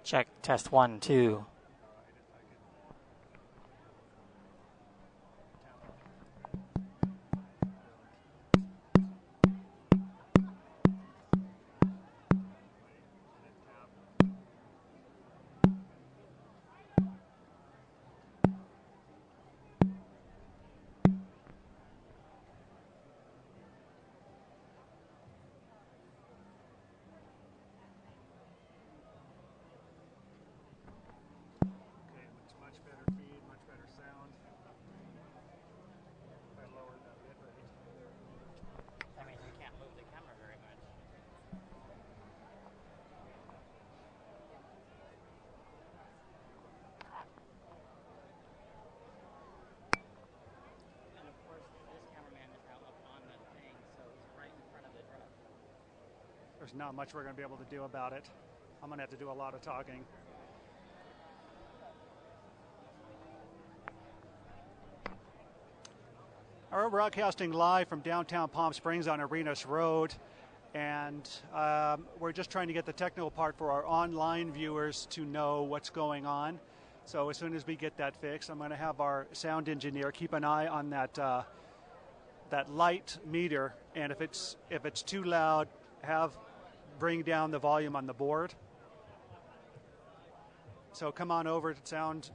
Check, test 1, 2. Much better feed, much better sound. If I lower that bit rate. That means we can't move the camera very much. And of course, this cameraman is now up on the thing, so he's right in front of the truck. There's not much we're going to be able to do about it. I'm going to have to do a lot of talking. We're broadcasting live from downtown Palm Springs on Arenas Road, and we're just trying to get the technical part for our online viewers to know what's going on. So as soon as we get that fixed, I'm going to have our sound engineer keep an eye on that that light meter, and if it's too loud, bring down the volume on the board. So come on over to sound.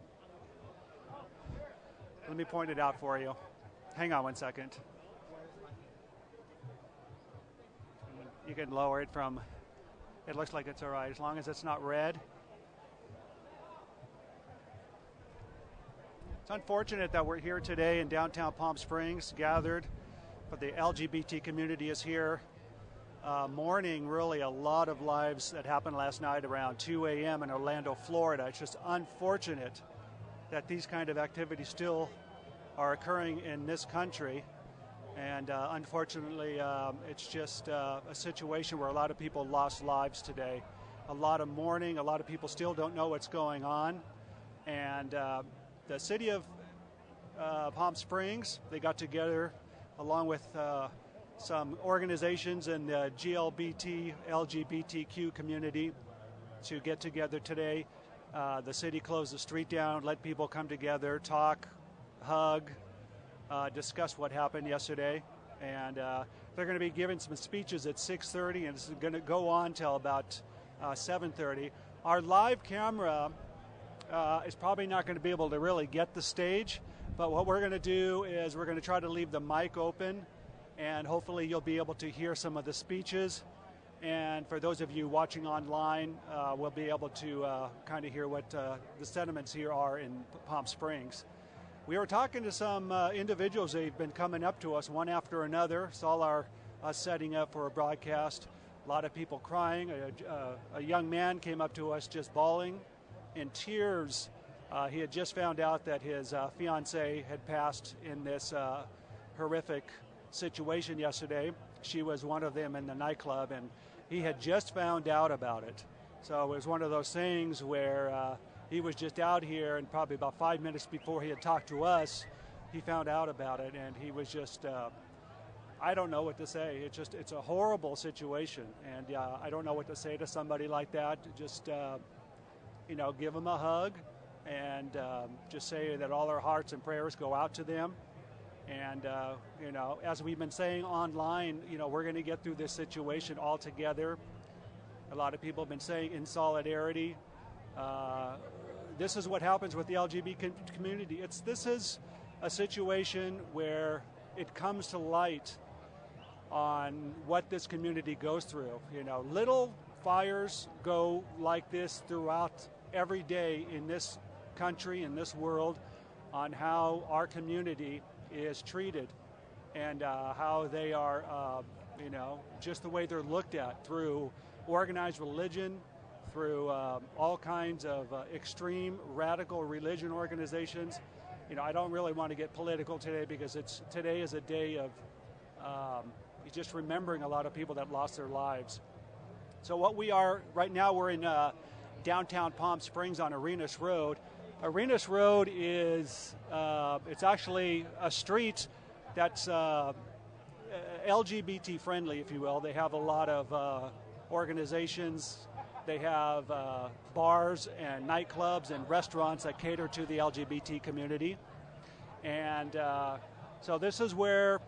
Let me point it out for you. Hang on 1 second. You can lower it from, it looks like it's all right, as long as it's not red. It's unfortunate that we're here today in downtown Palm Springs, gathered, but the LGBT community is here, mourning really a lot of lives that happened last night around 2 a.m. in Orlando, Florida. It's just unfortunate that these kind of activities still are occurring in this country, and unfortunately it's just a situation where a lot of people lost lives today. A lot of mourning, a lot of people still don't know what's going on, and the city of Palm Springs, they got together along with some organizations in the LGBTQ community to get together today. The city closed the street down, let people come together, talk, hug, discuss what happened yesterday, and they're going to be giving some speeches at 6:30, and it's going to go on till about 7:30. Our live camera is probably not going to be able to really get the stage, but what we're going to do is we're going to try to leave the mic open, and hopefully you'll be able to hear some of the speeches. And for those of you watching online, we'll be able to kind of hear what the sentiments here are in Palm Springs. We were talking to some individuals. They've been coming up to us one after another. Saw us setting up for a broadcast. A lot of people crying. A young man came up to us just bawling in tears. He had just found out that his fiancée had passed in this horrific situation yesterday. She was one of them in the nightclub, and he had just found out about it. So it was one of those things where he was just out here, and probably about 5 minutes before he had talked to us, he found out about it, and he was just, I don't know what to say. It's a horrible situation, and I don't know what to say to somebody like that. Just, give them a hug, and just say that all our hearts and prayers go out to them. And, as we've been saying online, we're going to get through this situation all together. A lot of people have been saying in solidarity. This is what happens with the LGBT community. This is a situation where it comes to light on what this community goes through. Little fires go like this throughout every day in this country, in this world, on how our community is treated, and how they are, just the way they're looked at through organized religion, through all kinds of extreme radical religion organizations. I don't really want to get political today, because today is a day of just remembering a lot of people that lost their lives. So what we are right now, we're in downtown Palm Springs on Arenas Road. Arenas Road is it's actually a street that's LGBT friendly, if you will. They have a lot of organizations They have bars and nightclubs and restaurants that cater to the LGBT community. And so this is where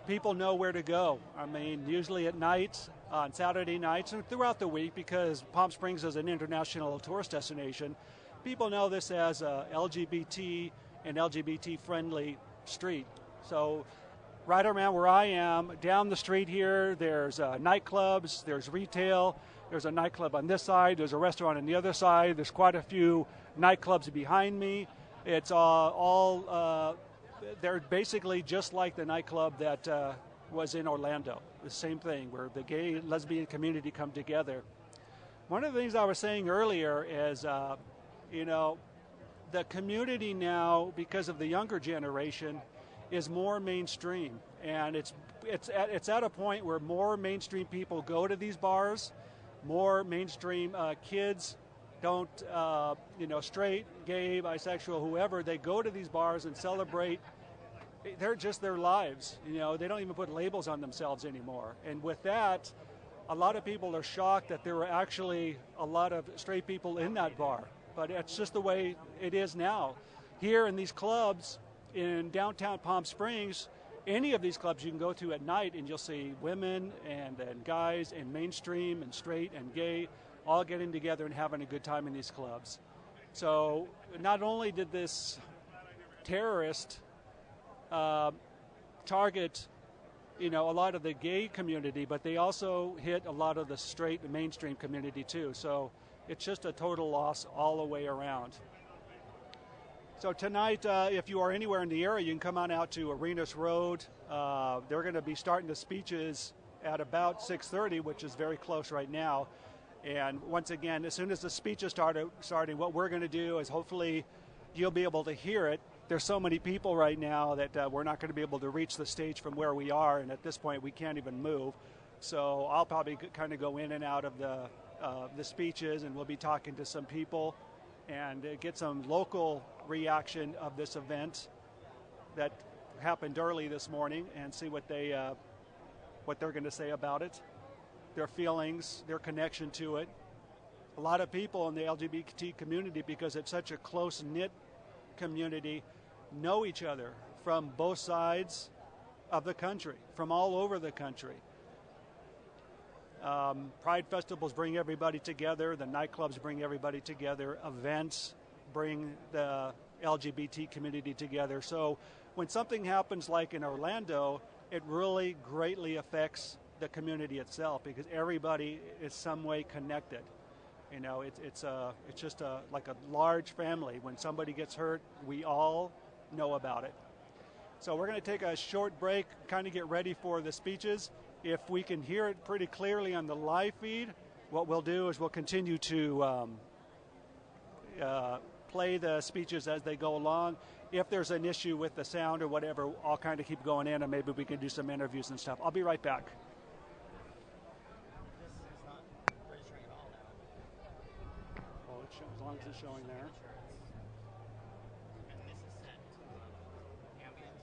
people know where to go. I mean, usually at night, on Saturday nights, and throughout the week, because Palm Springs is an international tourist destination, people know this as a LGBT and LGBT-friendly street. So right around where I am, down the street here, there's nightclubs, there's retail, there's a nightclub on this side, there's a restaurant on the other side, there's quite a few nightclubs behind me. It's they're basically just like the nightclub that was in Orlando. The same thing, where the gay lesbian community come together. One of the things I was saying earlier is, the community now, because of the younger generation, is more mainstream, and it's at a point where more mainstream people go to these bars, more mainstream kids don't, straight, gay, bisexual, whoever, they go to these bars and celebrate. They're just their lives. They don't even put labels on themselves anymore. And with that, a lot of people are shocked that there were actually a lot of straight people in that bar. But it's just the way it is now. Here in these clubs in downtown Palm Springs, any of these clubs you can go to at night and you'll see women and guys and mainstream and straight and gay all getting together and having a good time in these clubs. So not only did this terrorist target, a lot of the gay community, but they also hit a lot of the straight and mainstream community too. So it's just a total loss all the way around. So tonight, if you are anywhere in the area, you can come on out to Arenas Road. They're going to be starting the speeches at about 6:30, which is very close right now. And once again, as soon as the speeches starting, what we're going to do is hopefully you'll be able to hear it. There's so many people right now that we're not going to be able to reach the stage from where we are, and at this point we can't even move. So I'll probably kind of go in and out of the speeches, and we'll be talking to some people and get some local reaction of this event that happened early this morning, and see what they're going to say about it, their feelings, their connection to it. A lot of people in the LGBT community, because it's such a close-knit community, know each other from both sides of the country, from all over the country. Pride festivals bring everybody together. The nightclubs bring everybody together. Events bring the LGBT community together. So when something happens like in Orlando, it really greatly affects the community itself, because everybody is some way connected. It's just like a large family. When somebody gets hurt, we all know about it. So we're going to take a short break, kind of get ready for the speeches. If we can hear it pretty clearly on the live feed, what we'll do is we'll continue to play the speeches as they go along. If there's an issue with the sound or whatever, I'll kind of keep going in, and maybe we can do some interviews and stuff. I'll be right back. As long as it's showing there. And this is set to ambient.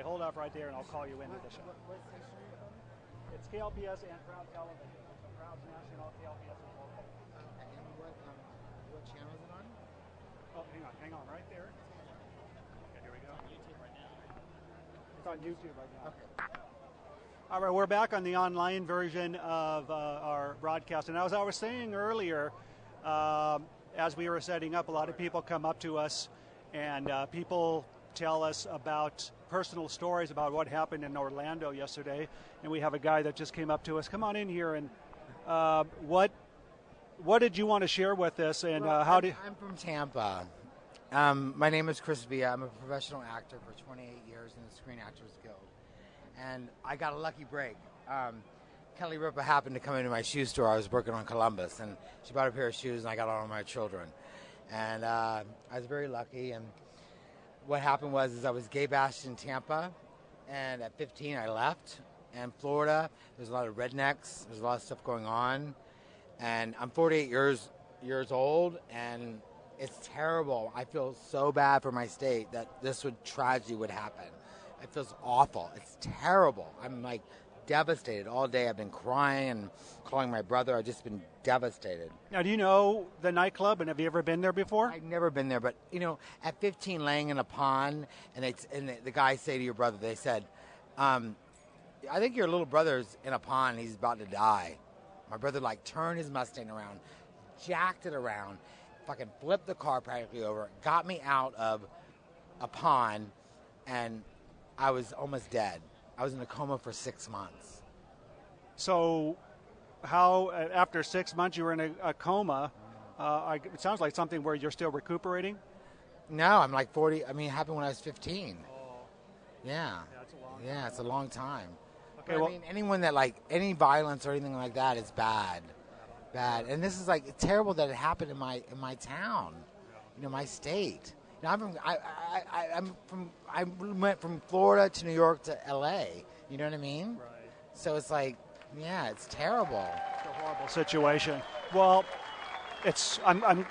Okay, hold off right there, and I'll call you into the show. What station are you from? It's KLPS and Proud Television. Proud's national, KLPS is local. Okay, and what channel is it on? Oh, hang on, right there. Okay, here we go. YouTube right now. It's on YouTube right now. Okay. All right, we're back on the online version of our broadcast. And as I was saying earlier, as we were setting up, a lot of people come up to us and people tell us about personal stories about what happened in Orlando yesterday. And we have a guy that just came up to us. Come on in here. And what did you want to share with us? And I'm from Tampa. My name is Chris Villa. I'm a professional actor for 28 years in the Screen Actors Guild. And I got a lucky break. Kelly Ripa happened to come into my shoe store. I was working on Columbus, and she bought a pair of shoes, and I got on my children. And I was very lucky. And what happened was I was gay bashed in Tampa, and at 15 I left. And Florida, there's a lot of rednecks. There's a lot of stuff going on. And I'm 48 years old, and it's terrible. I feel so bad for my state that this tragedy would happen. It feels awful. It's terrible. I'm like devastated all day. I've been crying and calling my brother. I've just been devastated. Now, do you know the nightclub, and have you ever been there before? I've never been there, but at 15, laying in a pond, and the guys say to your brother, they said, "I think your little brother's in a pond. He's about to die." My brother turned his Mustang around, jacked it around, fucking flipped the car practically over, got me out of a pond, and I was almost dead. I was in a coma for 6 months. So how, after 6 months, you were in a coma? It sounds like something where you're still recuperating? No, I'm like 40. I mean, it happened when I was 15. Oh. Yeah. That's a long time. Yeah, it's a long time. Okay, But, I mean, anyone that, any violence or anything like that is bad. Bad. And this is, terrible that it happened in my town, my state. I went from Florida to New York to L.A. You know what I mean? Right. So it's it's terrible. It's a horrible situation. Well, I'm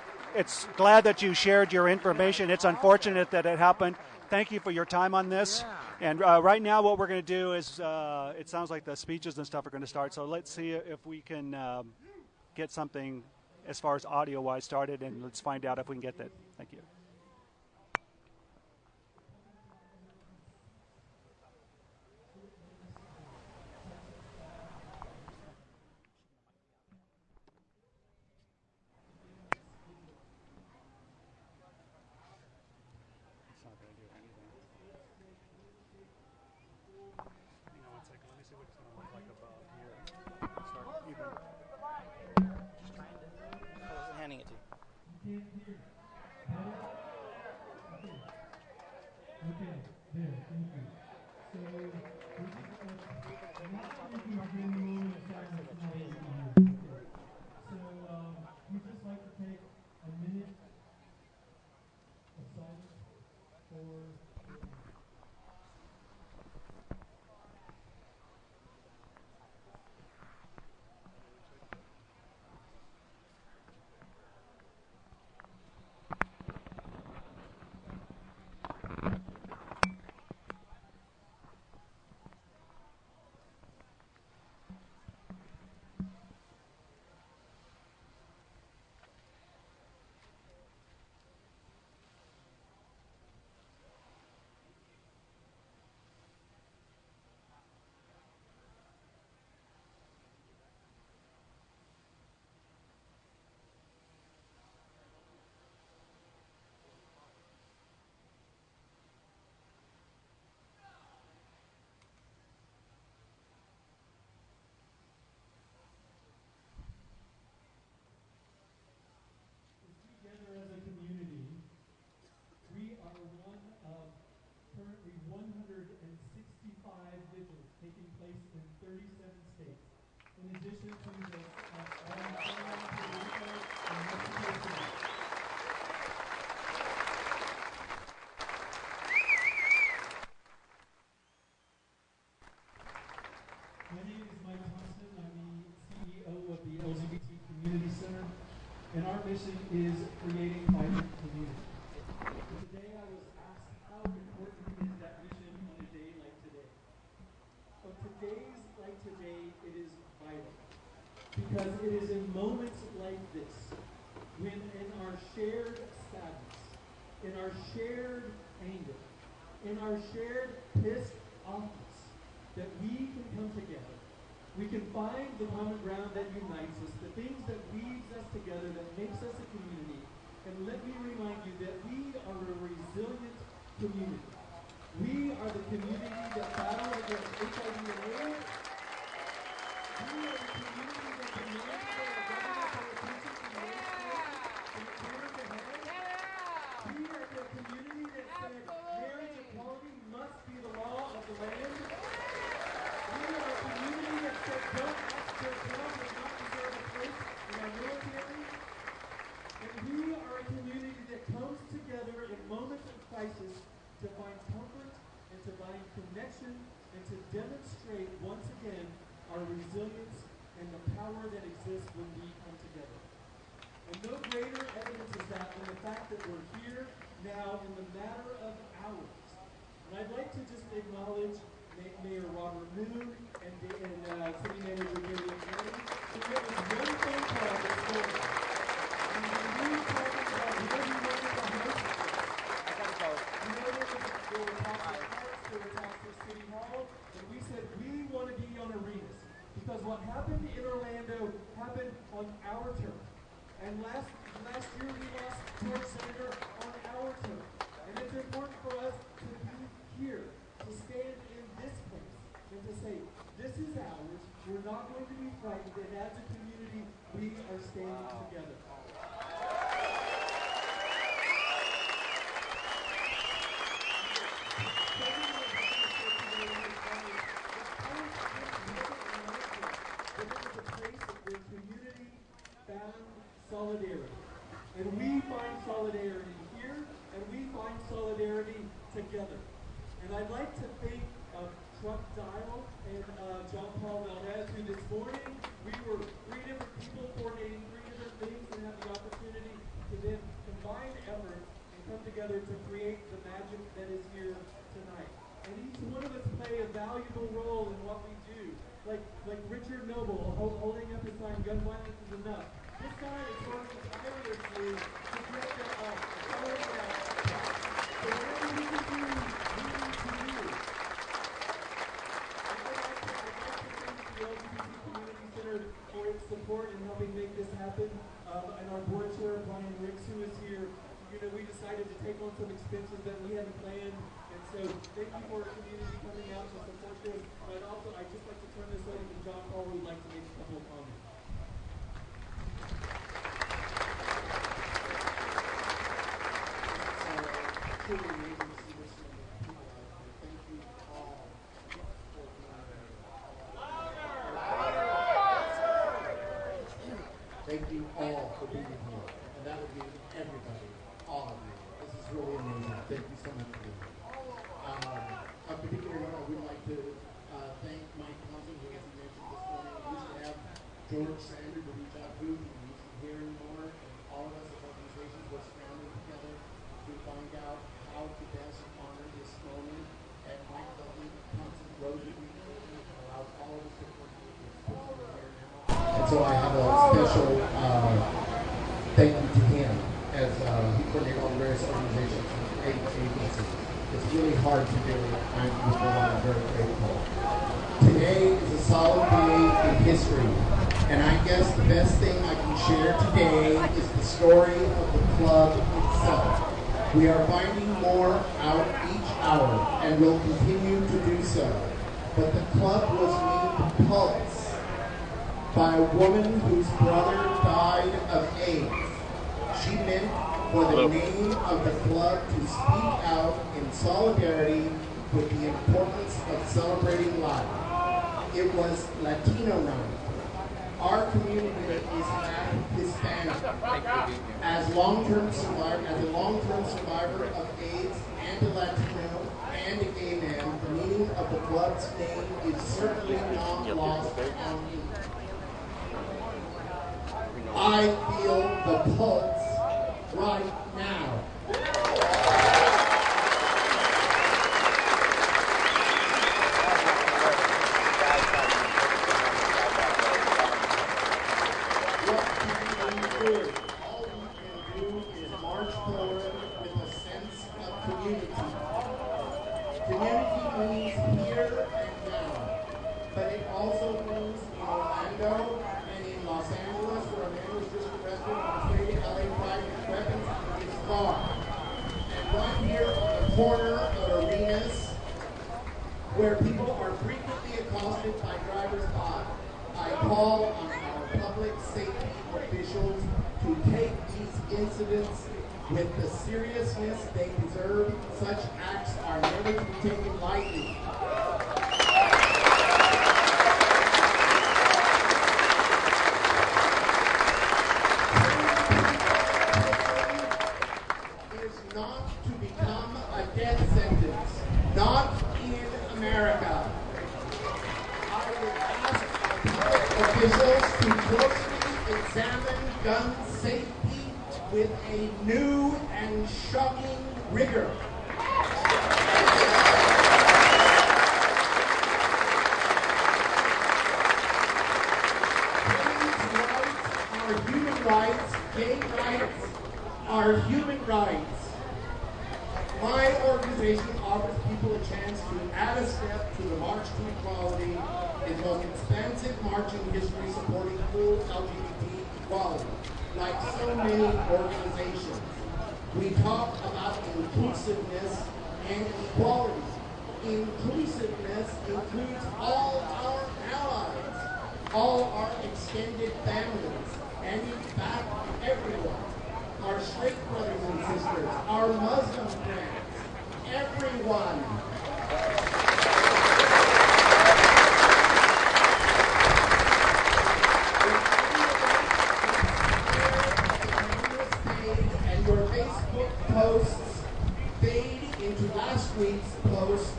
glad that you shared your information. It's unfortunate that it happened. Thank you for your time on this. Yeah. And right now what we're going to do is, it sounds like the speeches and stuff are going to start. So let's see if we can get something as far as audio-wise started, and let's find out if we can get that. Thank you. Handing it to you. we'd just like to take a minute of silence for together as a community. We are one of currently 165 vigils taking place in 37 states. In addition to the Venezuela, Puerto Rico, and Mexico City. My name is Mike Thompson. I'm the CEO of the LGBT Community Center, and our mission is creating vibrant community. Today I was asked how important is that mission on a day like in our shared anger, in our shared pissed offness, that we can come together. We can find the common ground that unites us, the things that weaves us together, that makes us a community. And let me remind you that we are a resilient community. We are the community that battled against HIV and AIDS. We are the community that demanded that our government pay attention to race and the corners ahead. We are the community that said marriage equality must be the law of the land. We are a community that said don't ask to account and not deserve a place in our military. And we are a community that comes together in moments of crisis to find comfort and to find connection and to demonstrate once again our resilience and the power that exists when we come together. And no greater evidence is that than the fact that we're here now in the matter of hours. And I'd like to just acknowledge Mayor Robert Moon and City Manager David Kennedy, who made this one phone call this morning. And when we were talking about where we wanted to host, there were talks for parks, there were talks for City Hall, and we said we want to be on arenas. Because what happened in Orlando happened on our turf. And last year we lost George Sander on our turf. And it's important for us to be here, to stand in this place, and to say, this is ours, we're not going to be frightened, and as a community, we are standing together. Solidarity. And we find solidarity here, and we find solidarity together. And I'd like to thank Truck Dial and John Paul Valdez, who this morning, we were 3 different people coordinating 3 different things and have the opportunity to then combine efforts and come together to create the magic that is here tonight. And each one of us play a valuable role in what we do. Like Richard Noble holding up his sign, gun violence is enough. This guy is working tirelessly to get that up. So whatever we can do, we need to do. I'd like to thank the LGBT Community Center for its support in helping make this happen. And our board chair, Brian Ricks, who is here, we decided to take on some expenses that we hadn't planned. And so thank you for our community coming out to support this. But also, I'd just like to turn this over to John Paul, who would like to make a couple of comments. Truly amazing to see this number of people out there. Thank you all for being here. Thank you all for being here. And that would be everybody, all of you. This is really amazing. Thank you so much for being here. A particular note, I would like to thank Mike Thompson, who, as he mentioned this morning, we used to have George Sander to reach out to. He isn't here anymore. And all of us as organizations were scrambling together to find out how to best honor this moment. And Mike Thompson rose with me and allowed all of us to coordinate this person here now. And so I have a special thank you to him as he coordinated all the various organizations and agencies. It's really hard to do. I'm very grateful. Today is a solemn day in history, and I guess the best thing I can share today is the story of the club itself. We are finding more out each hour, and will continue to do so. But the club was named Pulse by a woman whose brother died of AIDS. She meant for the name of the club to speak out in solidarity with the importance of celebrating life. It was Latino Night. Our community is half Hispanic. As a long-term survivor of AIDS and a Latino and a gay man, the meaning of the club's name is certainly not lost on me. I feel the pulse right now. What can we do? All we can do is march forward with a sense community. Community means here and now, but it also means in Orlando and in Los Angeles, where a man was just arrested on his way to LA Pride with weapons in his car. And right here on the corner of arenas, where people are frequently accosted by drivers by, I call on our public safety officials to take these incidents with the seriousness they deserve. Such acts are never to be taken lightly. Is not to become a death sentence. Not in America. I would ask our public officials to closely examine gun safety with a new and shocking rigor. Women's rights are human rights. Gay rights are human rights. My organization offers people a chance to add a step to the March to Equality, its most expansive march in history supporting full LGBT equality. Like so many organizations, we talk about inclusiveness and equality. Inclusiveness includes all our allies, all our extended families, and in fact, everyone. Our straight brothers and sisters, our Muslim friends, everyone. And your Facebook posts fade into last week's posts,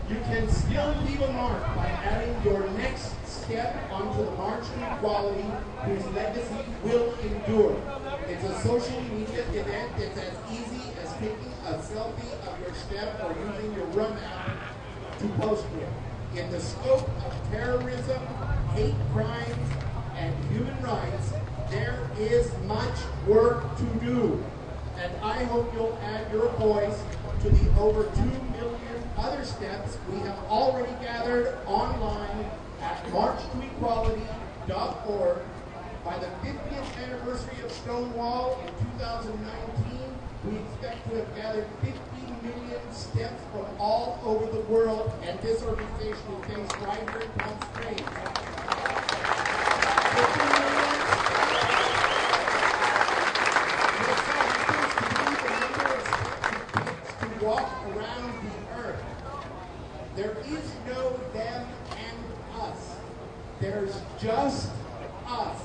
you can still leave a mark by adding your next step onto the March to Equality, whose legacy will endure. It's a social media event that's as easy as taking a selfie of your step or using your Run app to post with. In the scope of terrorism, hate crimes, and human rights, there is much work to do. And I hope you'll add your voice to the over 2 million other steps we have already gathered online at marchtoequality.org. By the 50th anniversary of Stonewall in 2019, we expect to have gathered 50 million steps from all over the world, and this organization is based right here in Palm Springs. 50 million. To walk around the earth. There is no them and us. There's just us.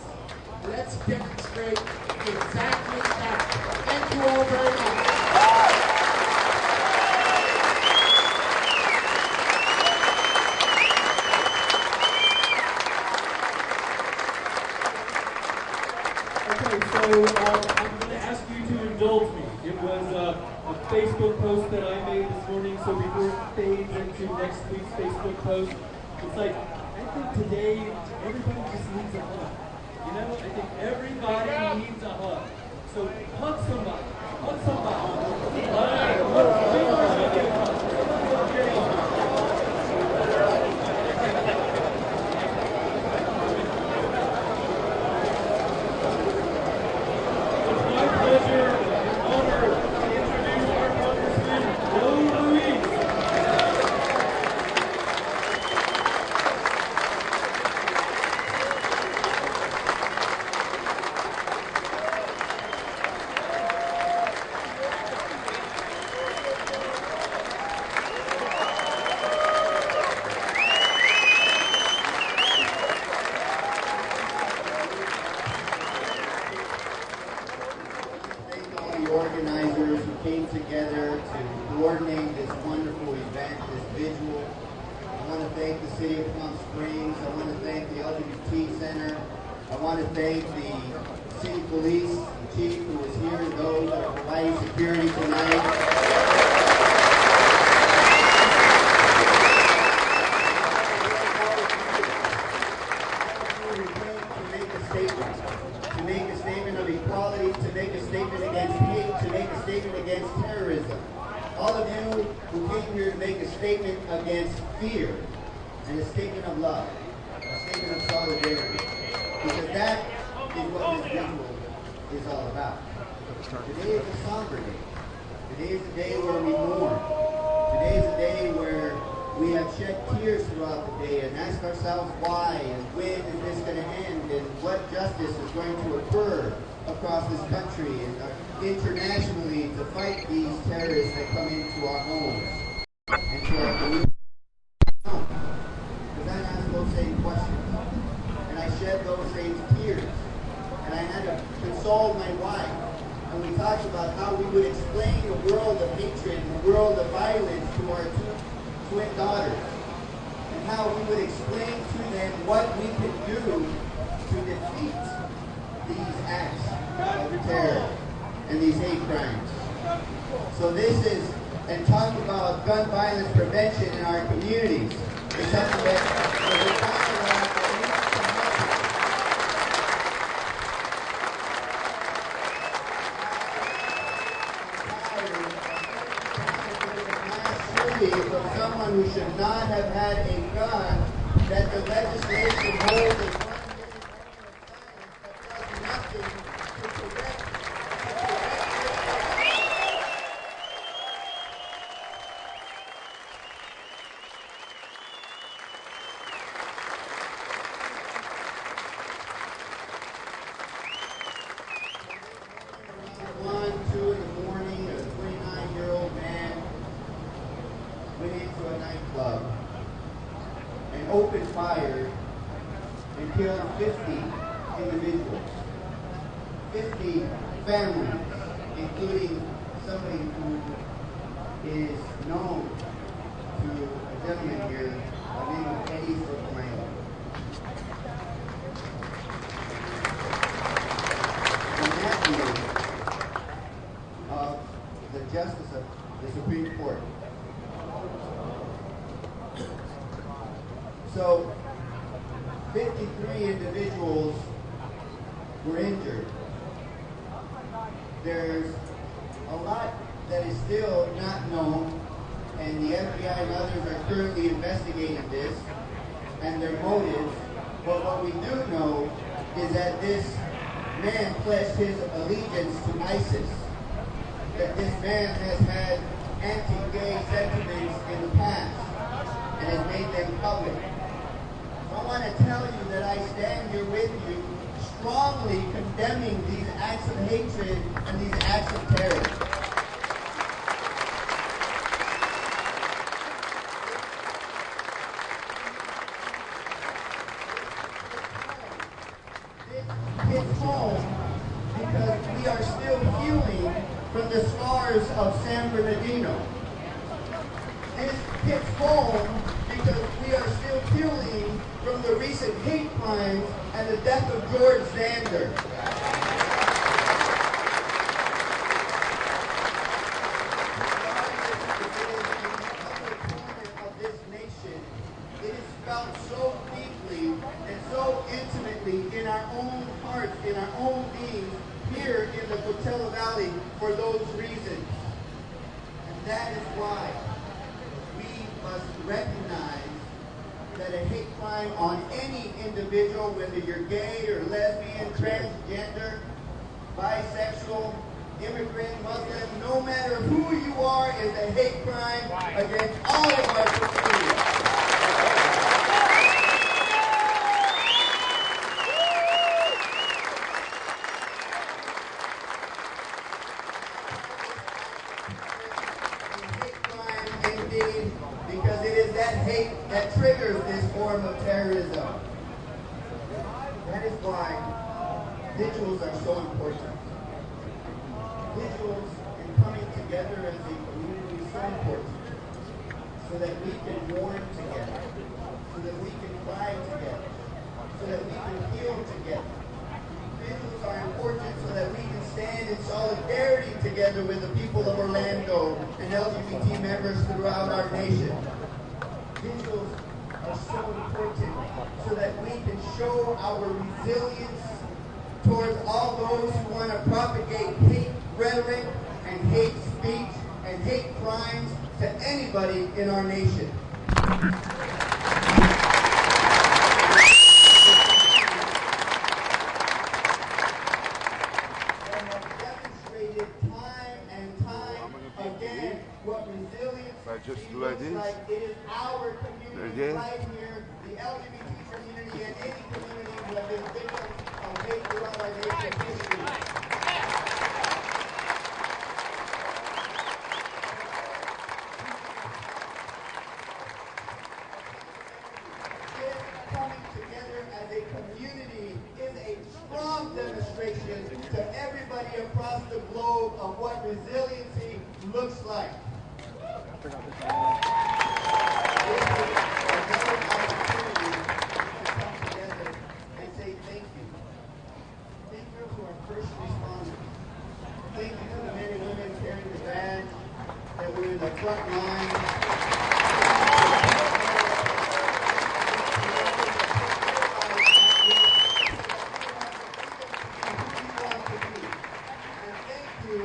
Let's demonstrate exactly that. Thank you all very much. Okay, so I'm going to ask you to indulge me. It was a Facebook post that I made this morning, so before it fades into next week's Facebook post, it's like, I think today everybody just needs a hug. You know, I think everybody needs a hug. So hug somebody. Hug somebody. All right, look, give a hug. It's my pleasure and honor to introduce our Congressman, Joe Ruiz. Thank all the organizers who came together to coordinate this wonderful event, this visual. I want to thank the City of Palm Springs. I want to thank the LGBT Center. I want to thank the City Police, the Chief who was here, and those that are providing security tonight. To make a statement of equality, to make a statement against hate, to make a statement against terrorism. All came here to make a statement against fear and a statement of love, a statement of solidarity, because that is what this ritual is all about. Today is a somber day. Today is a day where we mourn. Today is a day where we have shed tears throughout the day and asked ourselves why and when is this going to end and what justice is going to occur across this country and internationally to fight these terrorists that come into our homes and to our communities. Because I asked those same questions and I shed those same tears and I had to console my wife. And we talked about how we would explain the world of hatred and the world of violence to our two twin daughters, and how we would explain to them what we could do to defeat these acts of terror and these hate crimes. So this is, and talk about gun violence prevention in our communities, is something that we're talking about that needs to happen. From someone who should not have had a gun, that the legislation holds a 1 minute moment of silence that does nothing to correct around 1, 2 in the morning, a 29-year-old man went into a nightclub and opened fire and killed 50 individuals, 50 families, including somebody who is known to a gentleman here by the name of Eddie Sotomayor. And that is of the Justice of the Supreme Court. So, 53 individuals were injured. There's a lot that is still not known, and the FBI and others are currently investigating this and their motives. But what we do know is that this man pledged his allegiance to ISIS, that this man has had anti-gay sentiments in the past and has made them public. I want to tell you that I stand here with you strongly condemning these acts of hatred and these acts of terror. This hits home because we are still healing from the scars of San Bernardino. This hits home because we are still healing from the recent hate crimes and the death of George Zander. Of this nation, it is felt so deeply and so intimately in our own hearts, in our own beings, here in the Coachella Valley for those reasons. And that is why must recognize that a hate crime on any individual, whether you're gay or lesbian, transgender, bisexual, immigrant, Muslim, no matter who you are, is a hate crime against all of our communities. Because it is that hate that triggers this form of terrorism. That is why vigils are so important. Vigils and coming together as a community is so important. So that we can mourn together. So that we can cry together. So that we can heal together. Vigils are important so that we can stand in solidarity together with the people of Orlando and LGBT members throughout our nation. Vigils are so important so that we can show our resilience towards all those who want to propagate hate rhetoric and hate speech and hate crimes to anybody in our nation. They have demonstrated time and time again what resilience looks like. It is our community right here, the LGBT community and any community who have been victims of hate throughout our nation's history. Coming together as a community is a strong demonstration to everybody across the globe of what resiliency looks like. This is another opportunity to come together and say thank you. Thank you to our first responders. Thank you to the men and women carrying the badge that were in the front line. To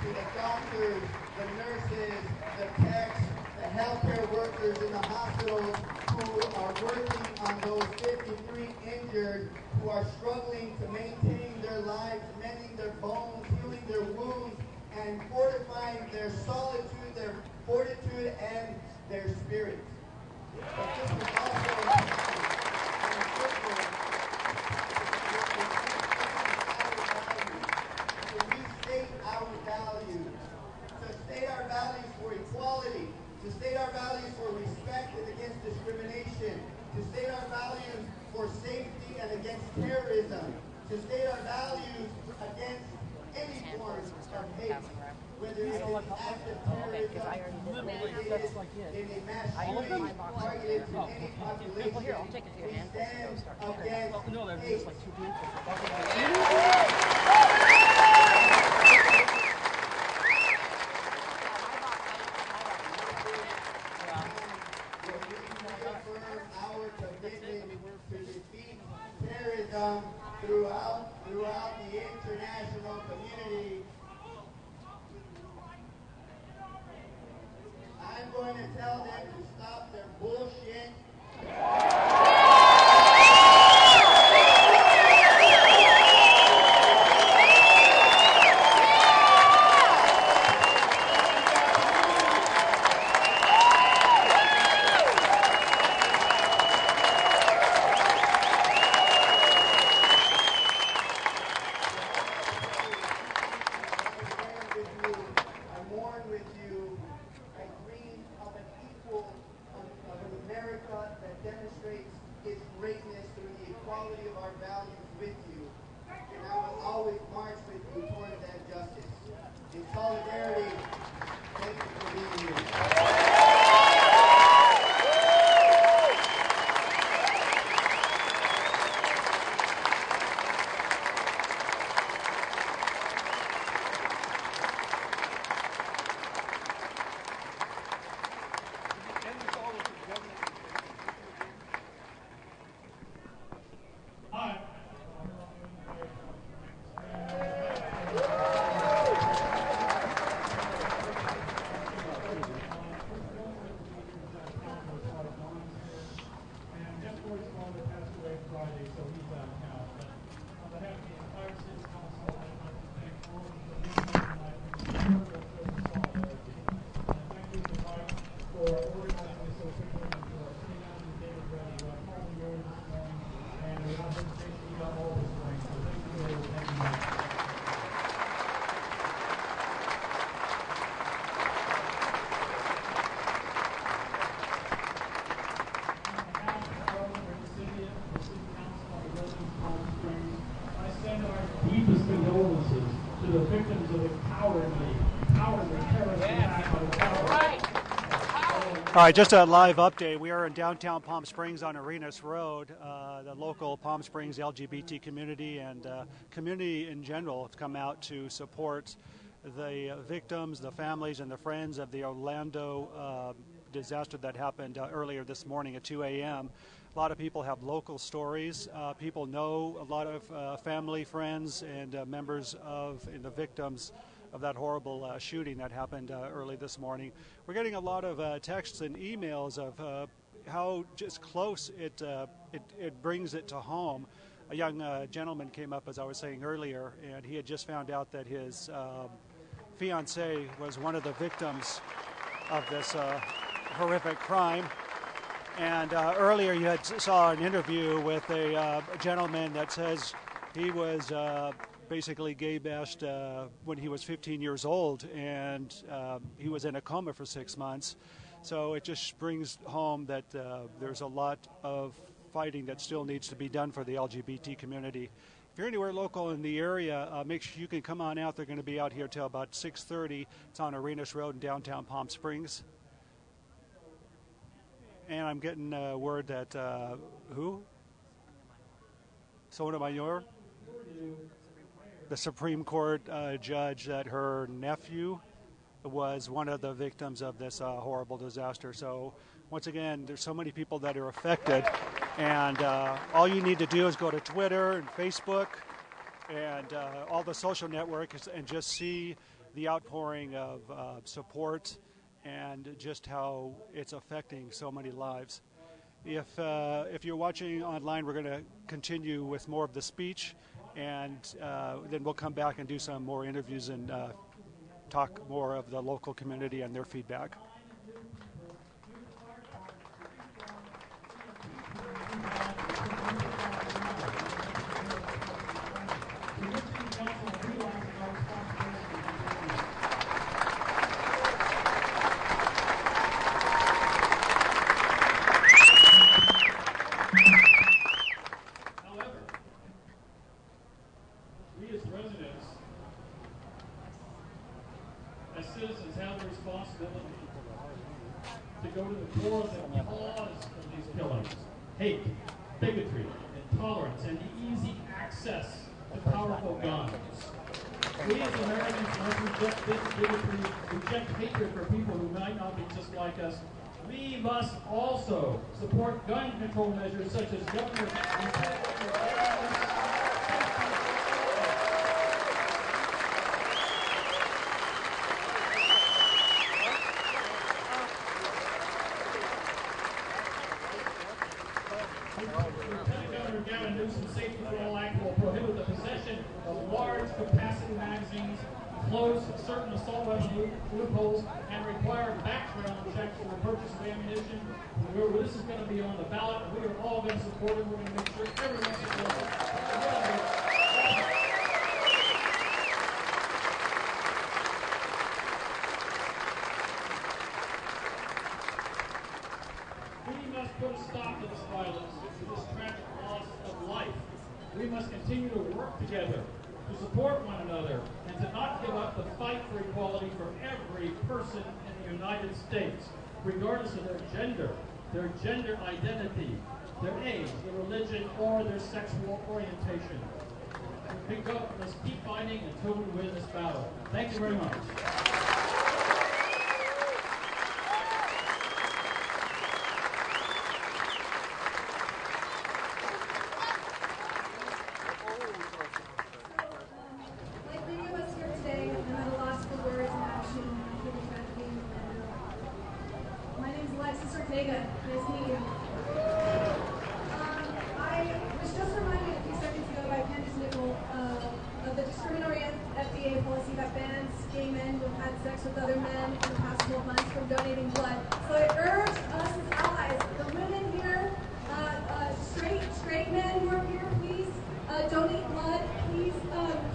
the doctors, the nurses, the techs, the healthcare workers in the hospitals who are working on those 53 injured, who are struggling to maintain their lives, mending their bones, healing their wounds, and fortifying their solitude, their fortitude, and their spirit. But this is also our values, to state our values for equality, to state our values for respect and against discrimination, to state our values for safety and against terrorism, to state our values against any forms of hate, whether it is an act of terrorism, whether it is in a mass shooting targeted to any population. We stand against hate. Our commitment to defeat terrorism throughout the international community. I'm going to tell them to stop their bullshit. Demonstrates its greatness through the equality of our values with you. And I will always march with you toward that justice. In solidarity, thank you for being here. Deepest condolences to the victims of the cowardly terrorist attack on the Capitol. All right, just a live update. We are in downtown Palm Springs on Arenas Road. The local Palm Springs LGBT community and community in general have come out to support the victims, the families, and the friends of the Orlando disaster that happened earlier this morning at 2 a.m. A lot of people have local stories. People know a lot of family, friends, and members of the victims that horrible shooting that happened early this morning. We're getting a lot of texts and emails of how just close it brings it to home. A young gentleman came up, as I was saying earlier, and he had just found out that his fiancée was one of the victims of this horrific crime. And earlier you had saw an interview with a gentleman that says he was basically gay bashed when he was 15 years old, and he was in a coma for 6 months. So it just brings home that there's a lot of fighting that still needs to be done for the LGBT community. If you're anywhere local in the area, make sure you can come on out. They're going to be out here till about 6:30. It's on Arenas Road in downtown Palm Springs. And I'm getting word that who? Sotomayor, the Supreme Court judge, that her nephew was one of the victims of this horrible disaster. So once again, there's so many people that are affected, and all you need to do is go to Twitter and Facebook and all the social networks and just see the outpouring of support and just how it's affecting so many lives. If you're watching online, we're going to continue with more of the speech, and then we'll come back and do some more interviews and talk more of the local community and their feedback. Citizens have the responsibility to go to the core of the cause of these killings: hate, bigotry, intolerance, and the easy access to powerful guns. We as Americans must reject this bigotry, reject hatred for people who might not be just like us. We must also support gun control measures such as Governor Safety for All Act will prohibit the possession of large capacity magazines, close certain assault weapon loopholes, and require background checks for the purchase of ammunition. This is going to be on the ballot, and we are all going to support it. We're going to make sure everyone supports it. We must put a stop to this violence, to this tragic loss of life. We must continue to work together, to support one another, and to not give up the fight for equality for every person in the United States, regardless of their gender identity, their age, their religion, or their sexual orientation. Let's keep fighting until we win this battle. Thank you very much. With other men in the past 12 months from donating blood. So I urge us as allies, the women here, straight men who are here, please donate blood. Please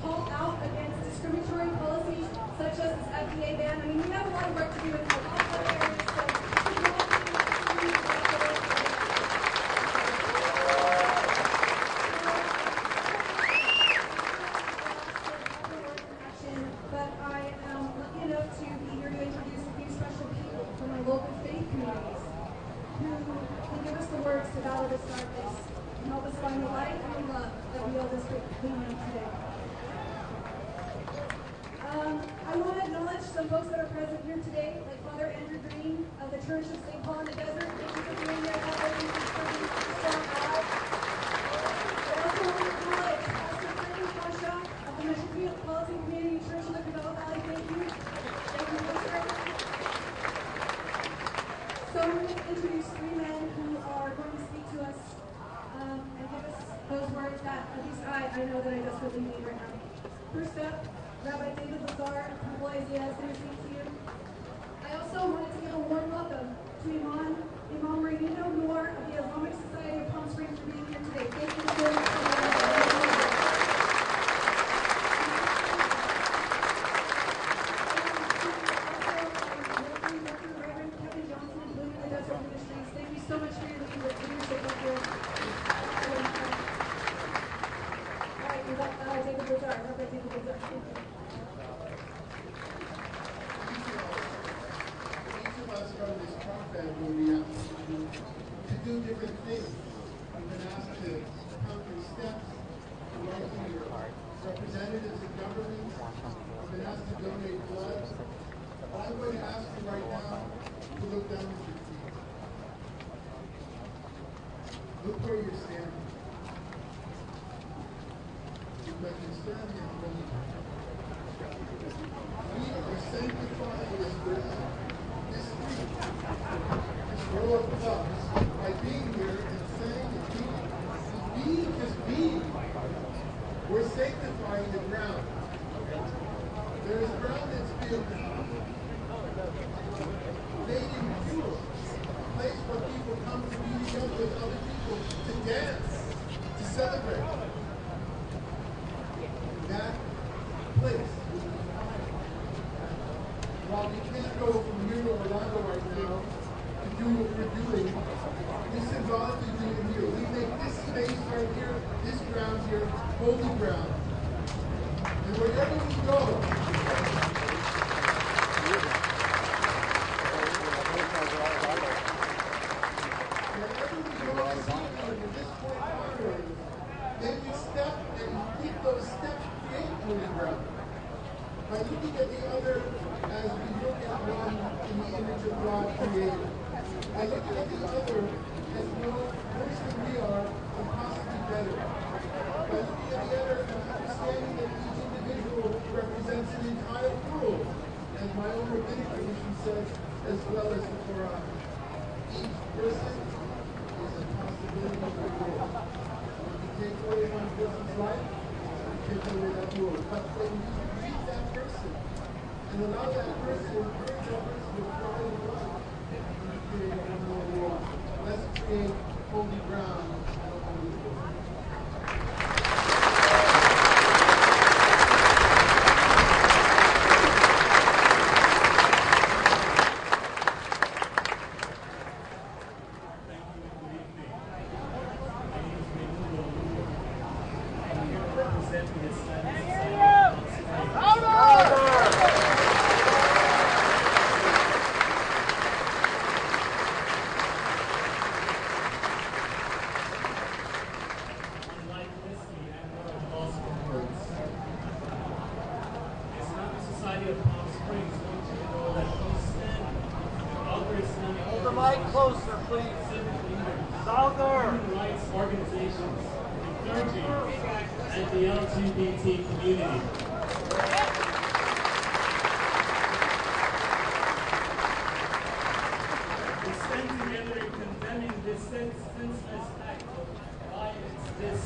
call out against discriminatory policies such as this FDA ban. I mean, we have a lot of work to do in a lot of other areas. But I am lucky enough to be here to introduce a few special people from our local faith communities who can give us the words to battle this darkness and help us find the light and the love that we all desperately need today. I want to acknowledge some folks that are present here today, like Father Andrew Green of the Church of St. Paul in the Desert. Thank you for being here. Thank you for being strong out. I also want to acknowledge Pastor Frank Pasha of the Metropolitan Community Church in the Cordova Valley. So I'm going to introduce three men who are going to speak to us and give us those words that at least I know that I desperately need right now. First up, Rabbi David Lazar from Boise is going to speak to you. I also wanted to give a warm welcome to Imam Rayuno Noor of the Islamic Society of Palm Springs for being here today. Thank you so much for being here. Thank you so much for your leadership up here. All right, we got David Lazar. Rabbi David Lazar. Thank you. Each of us from this Trump family, we have to do different things. We've been asked to come through steps, to write to your representatives in government. We've been asked to donate blood. But I'm going to ask you right now to look down at your feet. Look where you're standing. Because you're standing in front of you. We are sanctifying this street, this row of clubs, by being here and saying and being, just being. We're sanctifying the ground. There is ground that's been made impure, a place where people come to be together with other people, to dance, to celebrate. That place is defined. While we can't go from here to Orlando right now to do what we're doing, we symbolically do it here. We make this space right here, this ground here, holy ground. And wherever we go, then you step and you keep those steps, create holy ground. By looking at the other as we look at one in the image of God created. By looking at the other as no worse than we are, but possibly better. By looking at the other and understanding that each individual represents an entire world, as my own rabbinic tradition says, as well as the Quran. Each person is a possibility of the world. Take away one person's life, take away that world. But when you greet that person and allow that person, encourage that person to thrive in life, you create one more world. Let's create holy ground and a holy world. The LGBT community. We stand together in condemning this senseless act of violence, this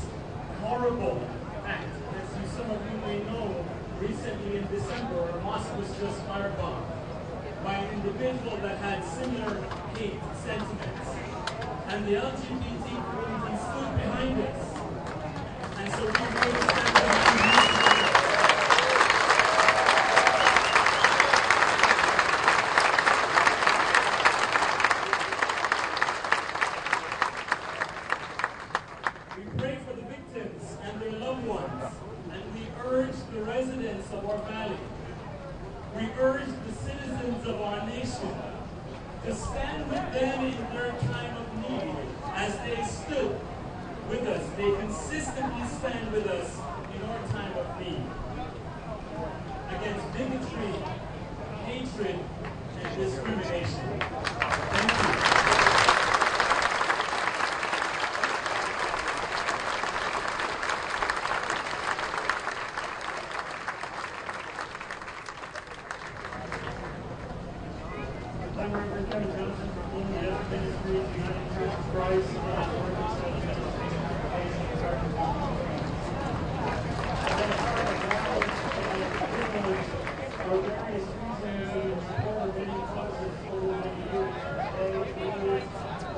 horrible act. As some of you may know, recently in December, a mosque was just firebombed by an individual that had similar hate sentiments. And the LGBT community stood behind us. And so we really stand behind you. We pray for the victims and their loved ones, and we urge the residents of our valley, we urge the citizens of our nation to stand with them in their time of need as they stood with us. They consistently stand with us in our time of need against bigotry, hatred, and discrimination. Thank you. I'm Reverend Kevin Johnson from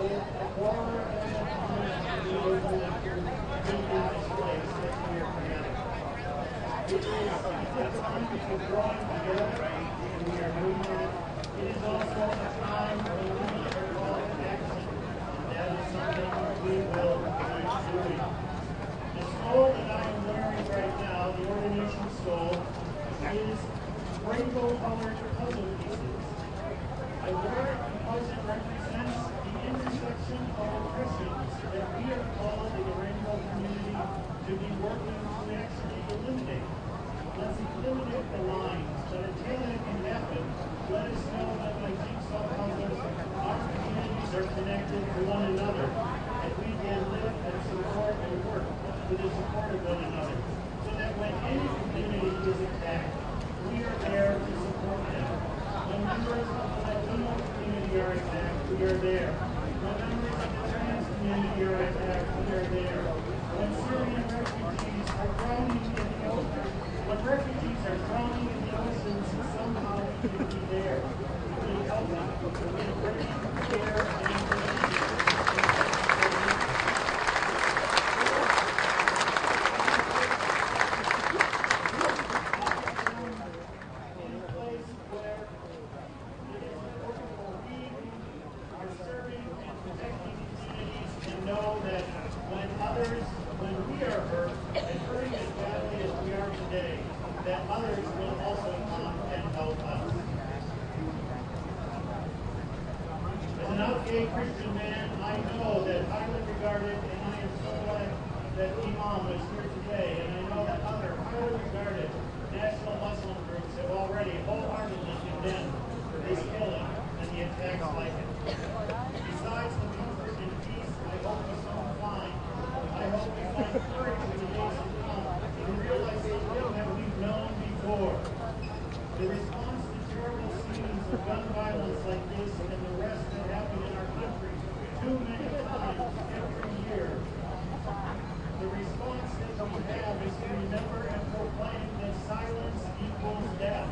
with a former eminent leader who lived in this place that we are together. It is a time for drawing together, and we are doing that. It is also a time when we are called to action, and that is something we will keep doing. The stole that I am wearing right now, the ordination stole, is rainbow-colored puzzle pieces. I wear it because it represents the intersection of Christians that we are called in the rainbow community to be working to actually eliminate. Let's eliminate the lines, but until that can happen, let us know that my jigsaw puzzles, our communities are connected to one another, and we can live and support and work with the support of one another, so that when any community is attacked, we are there to support them. When members of the Latino community are attacked, we are there. When members of the trans community are attacked, we are there. When Syrian refugees are drowning in the ocean, when refugees are drowning in the oceans, somehow we can be there. We can help them. We can bring care and intervention. That others will also come and help us. As an out-gay Christian man, I know that highly regarded, and I am so glad that Imam was here today, and I know that other highly regarded national Muslim groups have already wholeheartedly condemned this killing and the attacks like it. Besides the comfort and peace I hope we soon find, I hope we find courage in the days to come and realize the thing that we've known before. The response to terrible scenes of gun violence like this and the rest that happen in our country too many times every year. The response that we have is to remember and proclaim that silence equals death.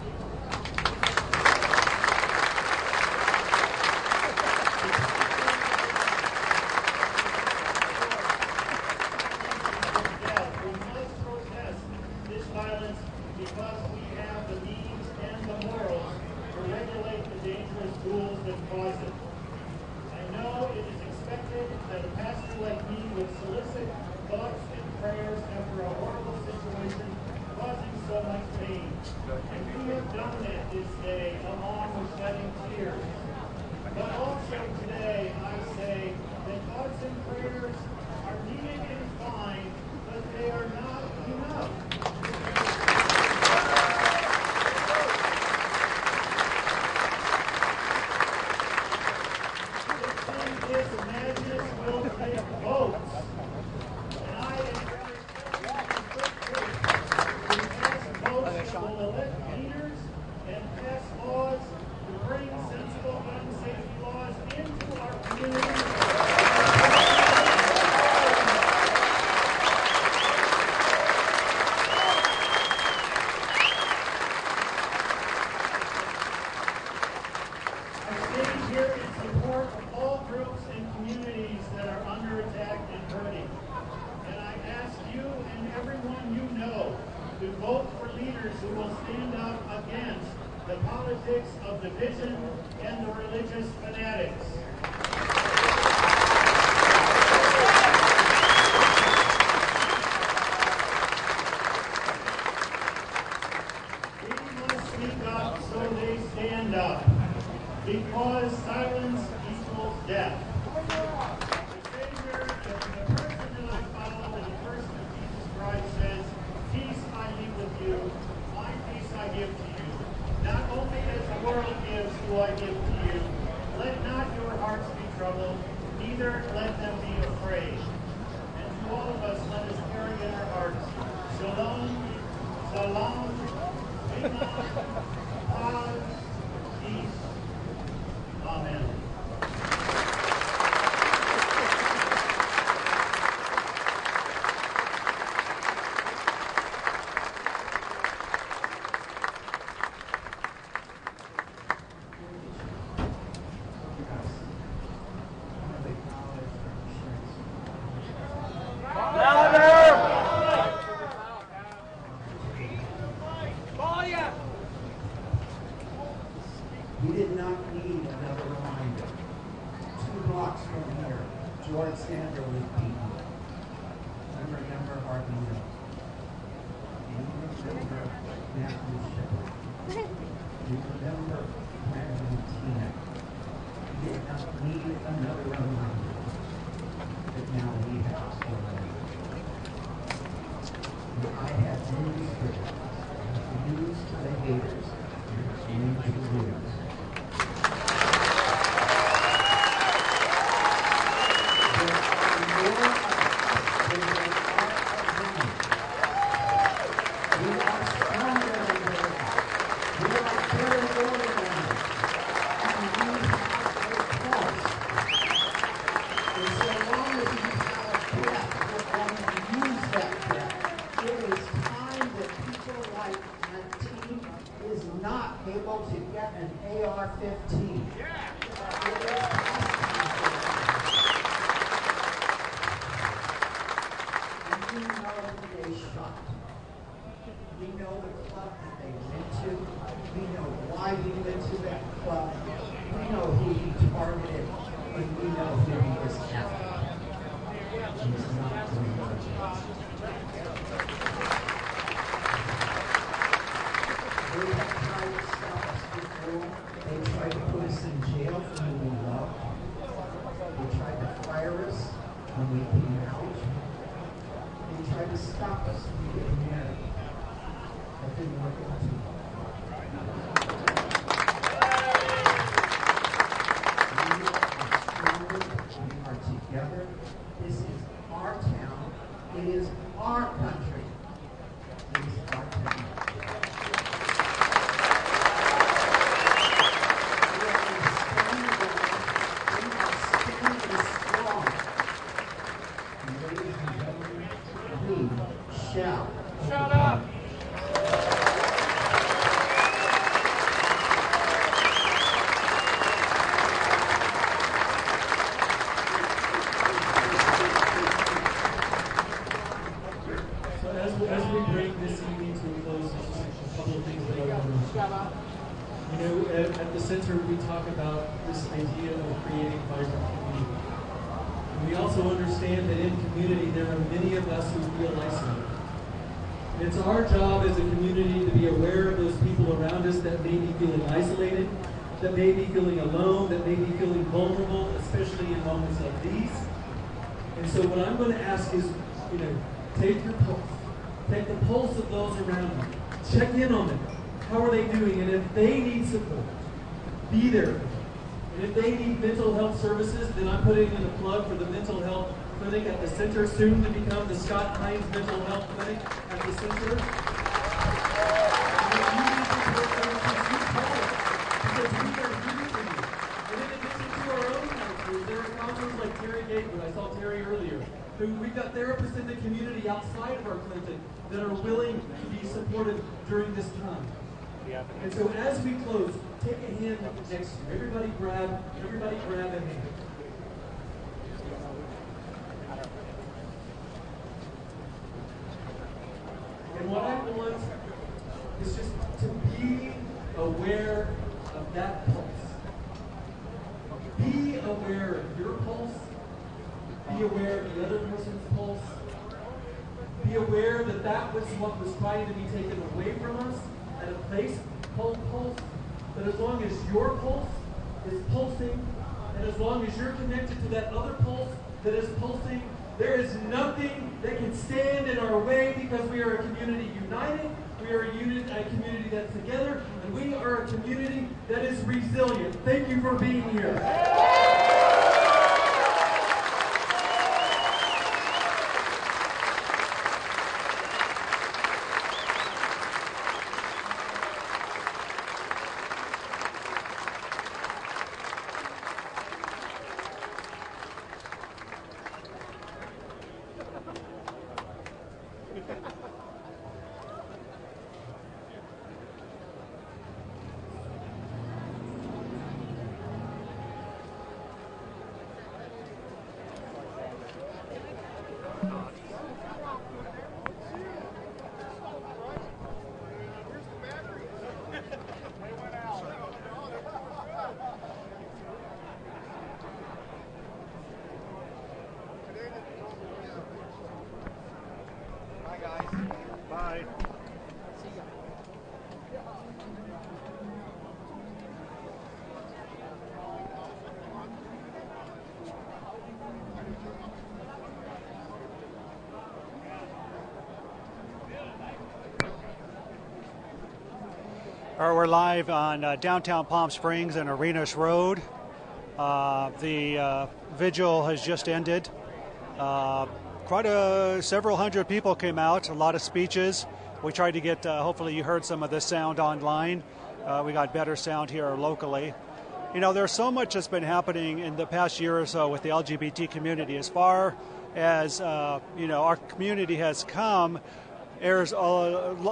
We must protest this violence because we have the means and the morals to regulate the dangerous tools that cause it. I know it is expected that a pastor like me would solicit thoughts and prayers after a horrible situation causing so much pain. And we have done that this day along with shedding tears. But also today I say that thoughts and prayers are needed and fine, but they are not enough. This madness will take votes. And I encourage everyone in good faith to cast votes that will elect leaders and pass laws to bring sensible gun safety laws into our communities. Here in support of all groups and communities that are under attack and hurting. And I ask you and everyone you know to vote for leaders who will stand up against the politics of division and the religious fanatics. We must speak up so they stand up. Because silence equals death. The Savior, the person that I follow, and the person of Jesus Christ says, peace I leave with you, my peace I give to you. Not only as the world gives do I give to you. Let not your hearts be troubled, neither let them be afraid. And to all of us, let us carry in our hearts, Shalom, Salam, Iman, Paz, peace. Amen. George Sanders was beaten. I remember Harvey Mills. You remember Matthew Shepard. You remember Brandon Teaneck. You did not need another reminder that now we have for I have news for you. News for the haters. News for the losers. Able to get an AR-15. And we know who they shot. We know the club that they went to. We know why he went to that club. We know who he targeted. And we know who he is after. He's not doing much. They have tried to stop us before. They tried to put us in jail for who we loved. They tried to fire us when we came out. They tried to stop us from getting married. That didn't work out too well. We are stronger. We are together. This is our town. It is our country. It is our town. Shut up! So as we bring this evening to a close, just a couple of things that I want to mention. You know, at the center we talk about this idea of creating vibrant community. And we also understand that in community there are many of us who feel isolated. It's our job as a community to be aware of those people around us that may be feeling isolated, that may be feeling alone, that may be feeling vulnerable, especially in moments like these. And so what I'm going to ask is, you know, take your pulse. Take the pulse of those around you. Check in on them. How are they doing? And if they need support, be there for them. And if they need mental health services, then I'm putting in a plug for the mental health clinic at the center, soon to become the Scott Hines Mental Health Clinic at the center. And if you need support services, you call it, because we are here for you. And in addition to our own counselors, there are counselors like Terry Gatewood, I saw Terry earlier, who we've got therapists in the community outside of our clinic that are willing to be supportive during this time. And so as we close, take a hand next to you. Everybody grab a hand. And what I want is just to be aware of that pulse. Be aware of your pulse. Be aware of the other person's pulse. Be aware that that was what was trying to be taken away from us at a place called pulse. But as long as your pulse is pulsing, and as long as you're connected to that other pulse that is pulsing, there is nothing that can stand in our way, because we are a community united, we are a community that's together, and we are a community that is resilient. Thank you for being here. We're live on downtown Palm Springs and Arenas Road. The vigil has just ended. Several hundred people came out, a lot of speeches. We tried to get, hopefully you heard some of this sound online. We got better sound here locally. You know, there's so much that's been happening in the past year or so with the LGBT community. As far as, our community has come, there's a